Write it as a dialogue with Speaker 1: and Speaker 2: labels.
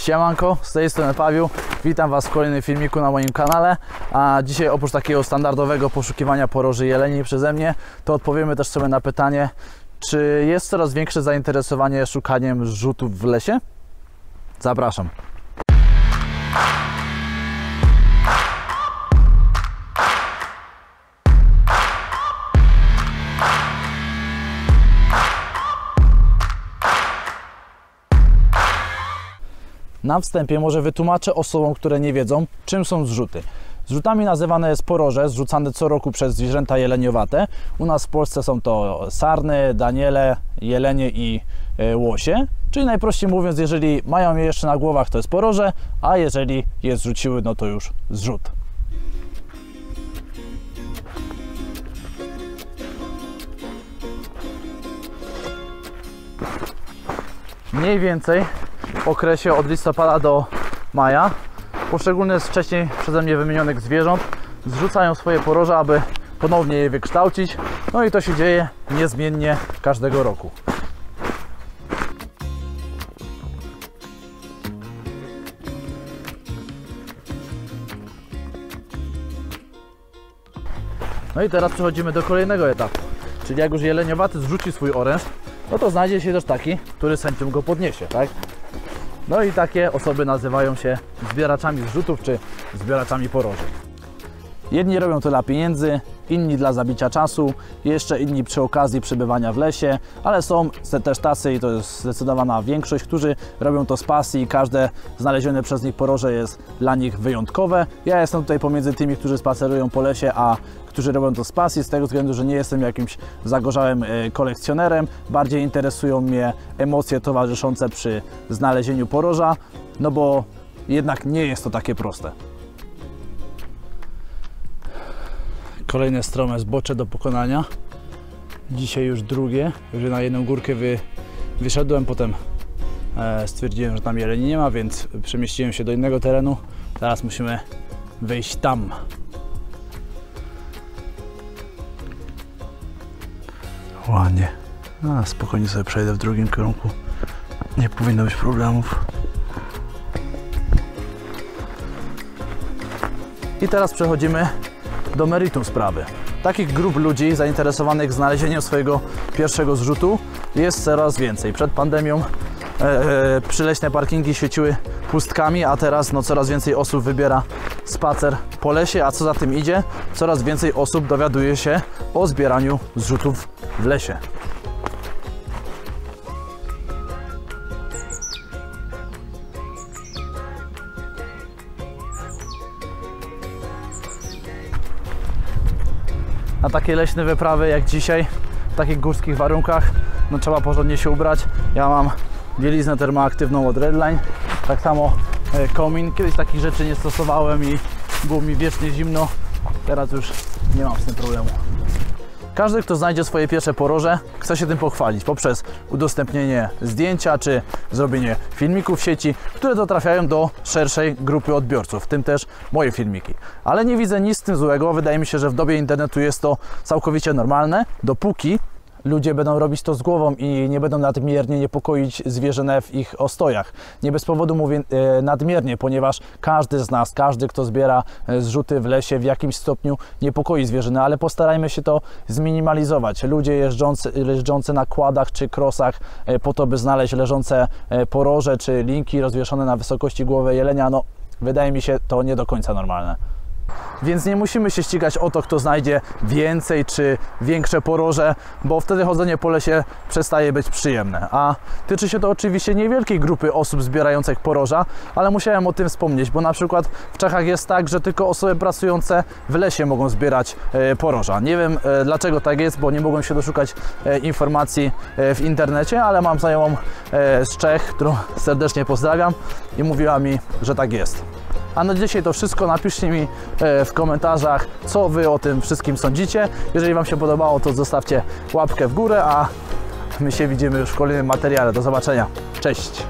Speaker 1: Siemanko, z tej strony Paweł, witam Was w kolejnym filmiku na moim kanale. A dzisiaj oprócz takiego standardowego poszukiwania poroży jeleni przeze mnie, to odpowiemy też sobie na pytanie, czy jest coraz większe zainteresowanie szukaniem zrzutów w lesie? Zapraszam. Na wstępie może wytłumaczę osobom, które nie wiedzą, czym są zrzuty. Zrzutami nazywane jest poroże zrzucane co roku przez zwierzęta jeleniowate. U nas w Polsce są to sarny, daniele, jelenie i łosie. Czyli najprościej mówiąc, jeżeli mają je jeszcze na głowach, to jest poroże, a jeżeli je zrzuciły, no to już zrzut. Mniej więcej w okresie od listopada do maja poszczególne z wcześniej przeze mnie wymienionych zwierząt zrzucają swoje poroże, aby ponownie je wykształcić. No i to się dzieje niezmiennie każdego roku. No i teraz przechodzimy do kolejnego etapu. Czyli jak już jeleniowaty zrzuci swój oręż, no to znajdzie się też taki, który z chęcią go podniesie, tak? No i takie osoby nazywają się zbieraczami zrzutów czy zbieraczami poroży. Jedni robią to dla pieniędzy, inni dla zabicia czasu, jeszcze inni przy okazji przebywania w lesie, ale są też tacy, i to jest zdecydowana większość, którzy robią to z pasji i każde znalezione przez nich poroże jest dla nich wyjątkowe. Ja jestem tutaj pomiędzy tymi, którzy spacerują po lesie, a którzy robią to z pasji, z tego względu, że nie jestem jakimś zagorzałym kolekcjonerem. Bardziej interesują mnie emocje towarzyszące przy znalezieniu poroża, no bo jednak nie jest to takie proste. Kolejne strome zbocze do pokonania. Dzisiaj już drugie. Już na jedną górkę wyszedłem, potem stwierdziłem, że tam jeleni nie ma, więc przemieściłem się do innego terenu. Teraz musimy wyjść tam. Ładnie. A spokojnie sobie przejdę w drugim kierunku. Nie powinno być problemów. I teraz przechodzimy do meritum sprawy. Takich grup ludzi zainteresowanych znalezieniem swojego pierwszego zrzutu jest coraz więcej. Przed pandemią przyleśne parkingi świeciły pustkami, a teraz no, coraz więcej osób wybiera spacer po lesie, a co za tym idzie, coraz więcej osób dowiaduje się o zbieraniu zrzutów w lesie. Na takie leśne wyprawy jak dzisiaj, w takich górskich warunkach, no trzeba porządnie się ubrać. Ja mam bieliznę termoaktywną od Redline, tak samo komin. Kiedyś takich rzeczy nie stosowałem i było mi wiecznie zimno, teraz już nie mam z tym problemu. Każdy, kto znajdzie swoje pierwsze poroże, chce się tym pochwalić poprzez udostępnienie zdjęcia czy zrobienie filmików w sieci, które dotrafiają do szerszej grupy odbiorców, w tym też moje filmiki. Ale nie widzę nic z tym złego, wydaje mi się, że w dobie internetu jest to całkowicie normalne, dopóki ludzie będą robić to z głową i nie będą nadmiernie niepokoić zwierzynę w ich ostojach. Nie bez powodu mówię nadmiernie, ponieważ każdy z nas, każdy, kto zbiera zrzuty w lesie, w jakimś stopniu niepokoi zwierzynę, ale postarajmy się to zminimalizować. Ludzie jeżdżący na kładach czy krosach po to, by znaleźć leżące poroże czy linki rozwieszone na wysokości głowy jelenia, no wydaje mi się to nie do końca normalne. Więc nie musimy się ścigać o to, kto znajdzie więcej czy większe poroże, bo wtedy chodzenie po lesie przestaje być przyjemne. A tyczy się to oczywiście niewielkiej grupy osób zbierających poroża, ale musiałem o tym wspomnieć, bo na przykład w Czechach jest tak, że tylko osoby pracujące w lesie mogą zbierać poroża. Nie wiem dlaczego tak jest, bo nie mogłem się doszukać informacji w internecie, ale mam znajomą z Czech, którą serdecznie pozdrawiam i mówiła mi, że tak jest. A na dzisiaj to wszystko. Napiszcie mi w komentarzach, co Wy o tym wszystkim sądzicie. Jeżeli Wam się podobało, to zostawcie łapkę w górę, a my się widzimy już w kolejnym materiale. Do zobaczenia. Cześć!